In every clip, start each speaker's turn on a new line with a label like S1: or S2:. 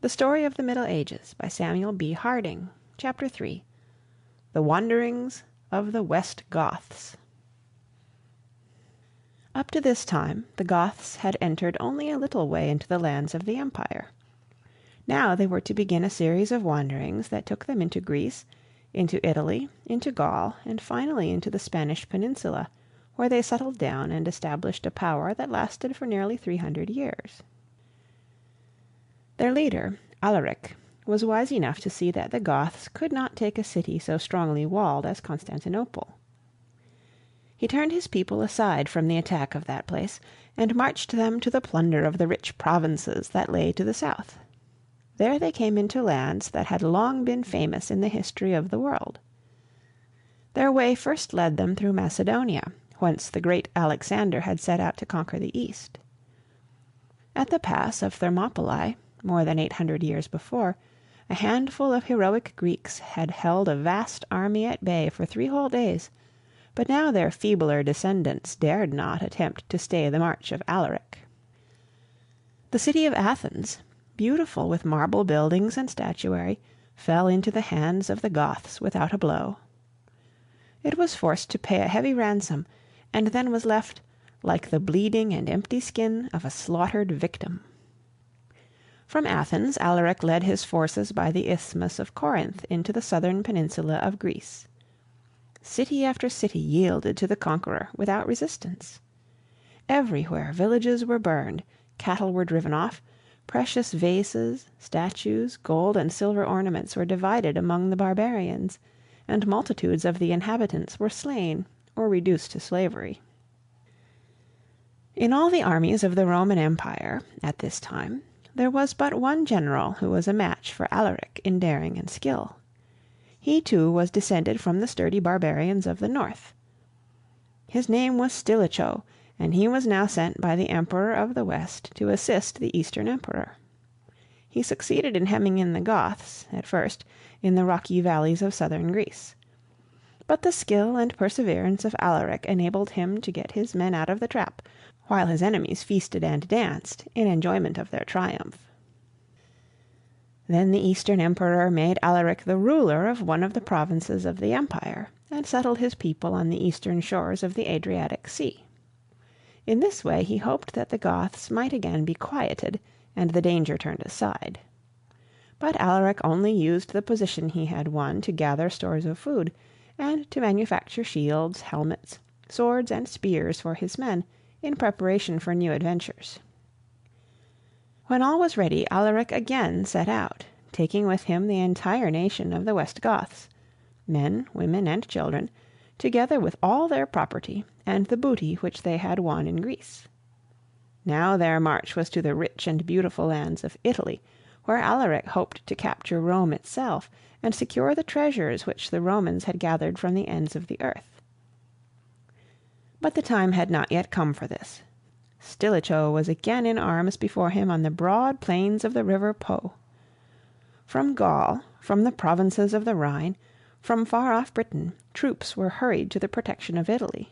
S1: The Story of the Middle Ages by Samuel B. Harding. Chapter 3. The Wanderings of the West Goths. Up to this time the Goths had entered only a little way into the lands of the Empire. Now they were to begin a series of wanderings that took them into Greece, into Italy, into Gaul, and finally into the Spanish peninsula, where they settled down and established a power that lasted for nearly 300 years. Their leader, Alaric, was wise enough to see that the Goths could not take a city so strongly walled as Constantinople. He turned his people aside from the attack of that place, and marched them to the plunder of the rich provinces that lay to the south. There they came into lands that had long been famous in the history of the world. Their way first led them through Macedonia, whence the great Alexander had set out to conquer the East. At the pass of Thermopylae, more than 800 years before, a handful of heroic Greeks had held a vast army at bay for 3 whole days, but now their feebler descendants dared not attempt to stay the march of Alaric. The city of Athens, beautiful with marble buildings and statuary, fell into the hands of the Goths without a blow. It was forced to pay a heavy ransom, and then was left like the bleeding and empty skin of a slaughtered victim. From Athens Alaric led his forces by the Isthmus of Corinth into the southern peninsula of Greece. City after city yielded to the conqueror without resistance. Everywhere villages were burned, cattle were driven off, precious vases, statues, gold and silver ornaments were divided among the barbarians, and multitudes of the inhabitants were slain or reduced to slavery. In all the armies of the Roman Empire, at this time, there was but one general who was a match for Alaric in daring and skill. He too was descended from the sturdy barbarians of the north. His name was Stilicho, and he was now sent by the Emperor of the West to assist the Eastern Emperor. He succeeded in hemming in the Goths, at first, in the rocky valleys of southern Greece. But the skill and perseverance of Alaric enabled him to get his men out of the trap, while his enemies feasted and danced in enjoyment of their triumph. Then the Eastern Emperor made Alaric the ruler of one of the provinces of the empire, and settled his people on the eastern shores of the Adriatic Sea. In this way he hoped that the Goths might again be quieted, and the danger turned aside. But Alaric only used the position he had won to gather stores of food, and to manufacture shields, helmets, swords, and spears for his men, in preparation for new adventures. When all was ready, Alaric again set out, taking with him the entire nation of the West Goths, men, women, and children, together with all their property and the booty which they had won in Greece. Now their march was to the rich and beautiful lands of Italy, where Alaric hoped to capture Rome itself and secure the treasures which the Romans had gathered from the ends of the earth. But the time had not yet come for this. Stilicho was again in arms before him on the broad plains of the river Po. From Gaul, from the provinces of the Rhine, from far off Britain, troops were hurried to the protection of Italy.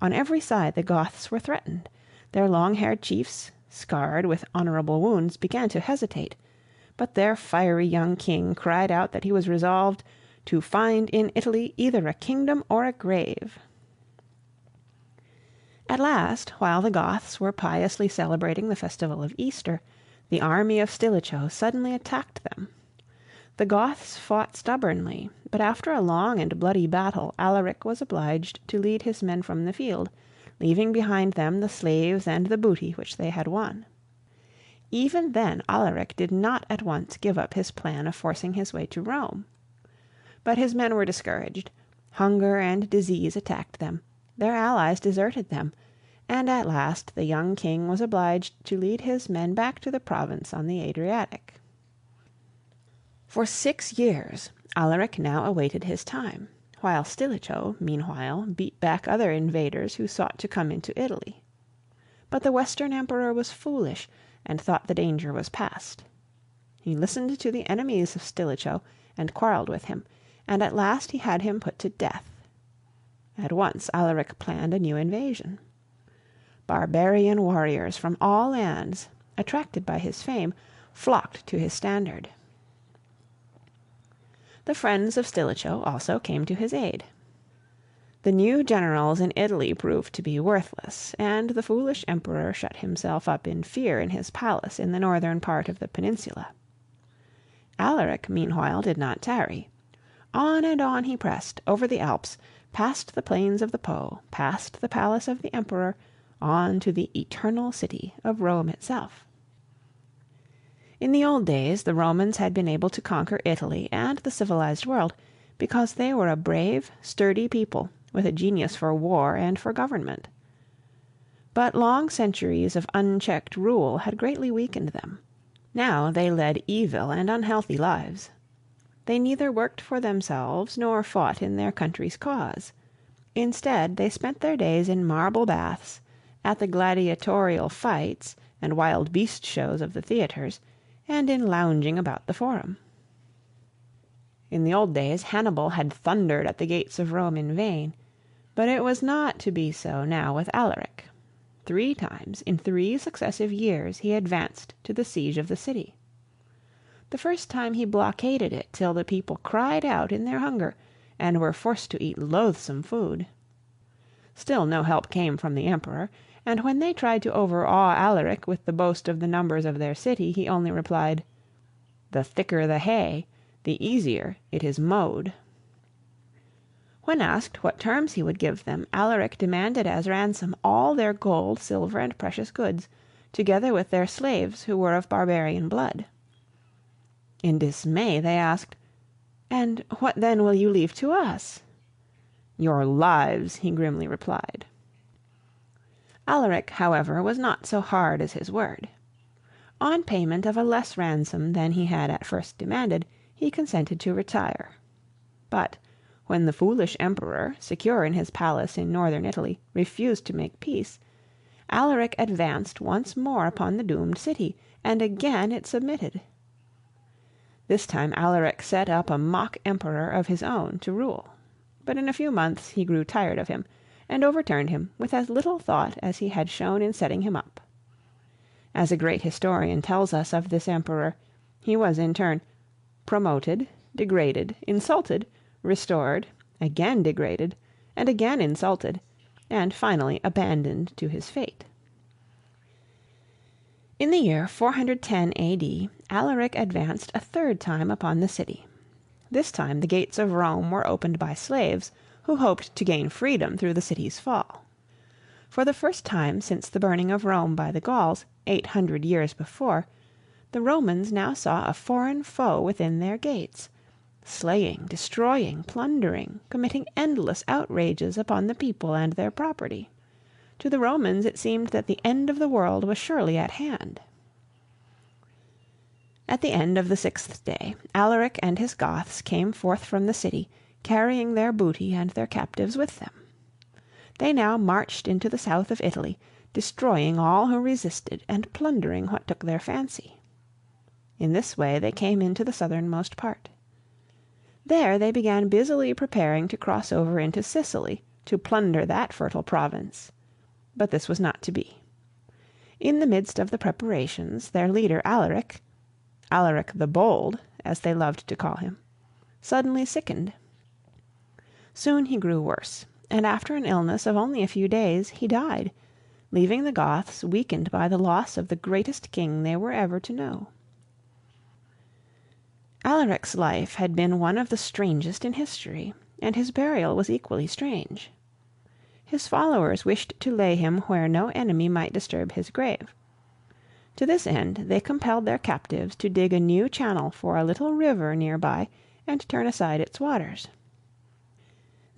S1: On every side the Goths were threatened. Their long-haired chiefs, scarred with honorable wounds, began to hesitate, but their fiery young king cried out that he was resolved to find in Italy either a kingdom or a grave. At last, while the Goths were piously celebrating the festival of Easter, the army of Stilicho suddenly attacked them. The Goths fought stubbornly, but after a long and bloody battle Alaric was obliged to lead his men from the field, leaving behind them the slaves and the booty which they had won. Even then Alaric did not at once give up his plan of forcing his way to Rome. But his men were discouraged. Hunger and disease attacked them. Their allies deserted them, and at last the young king was obliged to lead his men back to the province on the Adriatic. For 6 years Alaric now awaited his time, while Stilicho, meanwhile, beat back other invaders who sought to come into Italy. But the Western Emperor was foolish, and thought the danger was past. He listened to the enemies of Stilicho, and quarreled with him, and at last he had him put to death. At once Alaric planned a new invasion. Barbarian warriors from all lands, attracted by his fame, flocked to his standard. The friends of Stilicho also came to his aid. The new generals in Italy proved to be worthless, and the foolish emperor shut himself up in fear in his palace in the northern part of the peninsula. Alaric, meanwhile, did not tarry. On and on he pressed, over the Alps, past the plains of the Po, past the palace of the emperor, on to the eternal city of Rome itself. In the old days the Romans had been able to conquer Italy and the civilized world because they were a brave, sturdy people with a genius for war and for government. But long centuries of unchecked rule had greatly weakened them. Now they led evil and unhealthy lives. They neither worked for themselves nor fought in their country's cause. Instead, they spent their days in marble baths, at the gladiatorial fights and wild beast shows of the theaters, and in lounging about the Forum. In the old days Hannibal had thundered at the gates of Rome in vain, but it was not to be so now with Alaric. 3 times in 3 successive years he advanced to the siege of the city. The first time he blockaded it till the people cried out in their hunger, and were forced to eat loathsome food. Still no help came from the emperor, and when they tried to overawe Alaric with the boast of the numbers of their city, he only replied, "The thicker the hay, the easier it is mowed." When asked what terms he would give them, Alaric demanded as ransom all their gold, silver, and precious goods, together with their slaves who were of barbarian blood. In dismay they asked, "And what then will you leave to us?" "Your lives," he grimly replied. Alaric, however, was not so hard as his word. On payment of a less ransom than he had at first demanded, he consented to retire. But when the foolish emperor, secure in his palace in northern Italy, refused to make peace, Alaric advanced once more upon the doomed city, and again it submitted. This time Alaric set up a mock emperor of his own to rule. But in a few months he grew tired of him, and overturned him with as little thought as he had shown in setting him up. As a great historian tells us of this emperor, he was in turn promoted, degraded, insulted, restored, again degraded, and again insulted, and finally abandoned to his fate. In the year 410 A.D., Alaric advanced a 3rd time upon the city. This time the gates of Rome were opened by slaves, who hoped to gain freedom through the city's fall. For the first time since the burning of Rome by the Gauls, 800 years before, the Romans now saw a foreign foe within their gates, slaying, destroying, plundering, committing endless outrages upon the people and their property. To the Romans it seemed that the end of the world was surely at hand. At the end of the 6th day, Alaric and his Goths came forth from the city, carrying their booty and their captives with them. They now marched into the south of Italy, destroying all who resisted and plundering what took their fancy. In this way they came into the southernmost part. There they began busily preparing to cross over into Sicily, to plunder that fertile province. But this was not to be. In the midst of the preparations, their leader Alaric the Bold, as they loved to call him, suddenly sickened. Soon he grew worse, and after an illness of only a few days he died, leaving the Goths weakened by the loss of the greatest king they were ever to know. Alaric's life had been one of the strangest in history, and his burial was equally strange. His followers wished to lay him where no enemy might disturb his grave. To this end they compelled their captives to dig a new channel for a little river near by and turn aside its waters.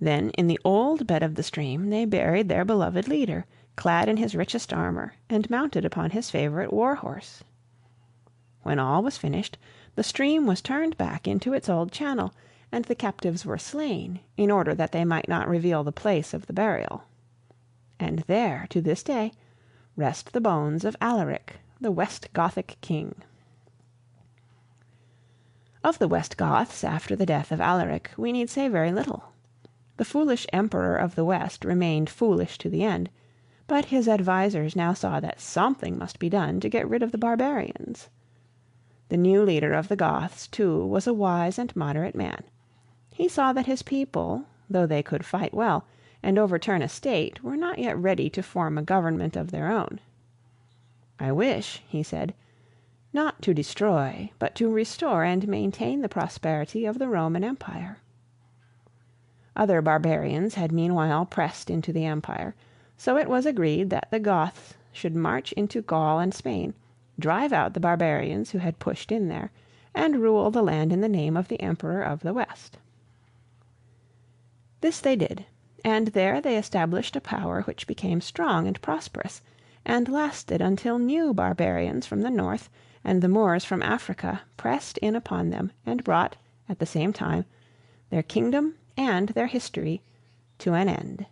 S1: Then in the old bed of the stream they buried their beloved leader, clad in his richest armor, and mounted upon his favorite war-horse. When all was finished, the stream was turned back into its old channel, and the captives were slain, in order that they might not reveal the place of the burial. And there, to this day, rest the bones of Alaric, the West Gothic king. Of the West Goths, after the death of Alaric, we need say very little. The foolish emperor of the West remained foolish to the end, but his advisers now saw that something must be done to get rid of the barbarians. The new leader of the Goths, too, was a wise and moderate man. He saw that his people, though they could fight well, and overturn a state, were not yet ready to form a government of their own. "I wish," he said, "not to destroy, but to restore and maintain the prosperity of the Roman Empire." Other barbarians had meanwhile pressed into the empire, so it was agreed that the Goths should march into Gaul and Spain, drive out the barbarians who had pushed in there, and rule the land in the name of the Emperor of the West. This they did, and there they established a power which became strong and prosperous, and lasted until new barbarians from the north and the Moors from Africa pressed in upon them and brought, at the same time, their kingdom and their history to an end.